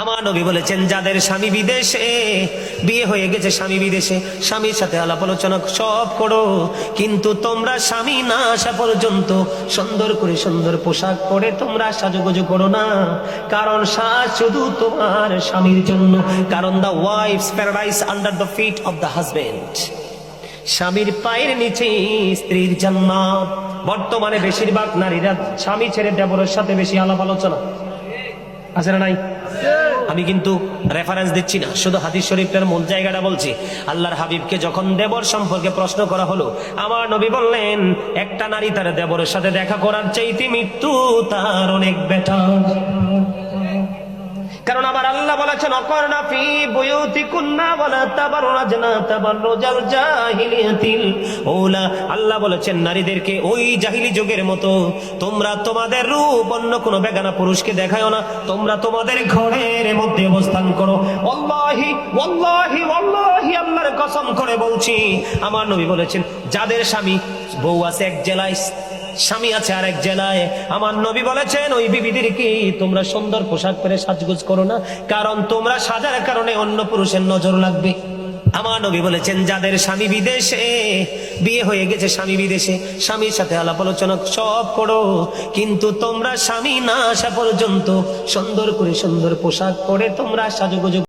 আমার নবী বলেছেন, যাদের স্বামী বিদেশে, বিয়ে হয়ে গেছে, স্বামী বিদেশে, স্বামীর সাথে আলাপ আলোচনা সব করো, কিন্তু তোমরা স্বামী না আসা পর্যন্ত সুন্দর করে সুন্দর পোশাক পরে তোমরা সাজুগুজু করো না। কারণ সাজ শুধু তোমার স্বামীর জন্য। কারণ the wife's paradise under the feet of the husband. স্বামীর পায়ের নিচে স্ত্রীর জান্নাত। বর্তমানে বেশিরভাগ নারীরা স্বামী ছেড়ে দেবরের সাথে বেশি আলাপ আলোচনা আছে না নাই? আমি কিন্তু রেফারেন্স দিচ্ছি না, শুধু হাদিস শরীফের মূল জায়গাটা বলছি। আল্লাহর হাবিবকে যখন দেবর সম্পর্কে প্রশ্ন করা হলো, আমার নবী বললেন, একটা নারী তার দেবরের সাথে দেখা করার চাইতে মৃত্যু তার অনেক বেটার। কারণ আমার আল্লাহ বলেছেন, অকরনা ফি বুয়ুতিকুন্না ওয়ালা তাবাররাজনা তাবাররুজাল জাহিলিয়াতিল উলা। আল্লাহ বলেছেন, নারীদেরকে ওই জাহিলি যুগের মতো তোমরা তোমাদের রূপ অন্য কোনো বেগানা পুরুষকে দেখায়ও না, তোমরা তোমাদের ঘরের মধ্যে অবস্থান করো। ওয়াল্লাহি ওয়াল্লাহি ওয়াল্লাহি, আল্লাহর কসম করে বলছি, আমার নবী বলেছেন, যাদের স্বামী, বউ আছে এক জেলায়, স্বামী আছে আরেক জেলায়, আমার নবী বলেছেন ওই বিবিদেরকে তোমরা সুন্দর পোশাক পরে সাজগোজ করো না, কারণ তোমরা সাজার কারণে অন্য পুরুষের নজর লাগবে। আমার নবী বলেছেন, যাদের স্বামী বিদেশে, বিয়ে হয়ে গেছে, স্বামী বিদেশে, স্বামীর সাথে আলাপ আলোচনা সব করো, কিন্তু তোমরা স্বামী না আসা পর্যন্ত সুন্দর করে সুন্দর পোশাক পরে তোমরা সাজুগুজু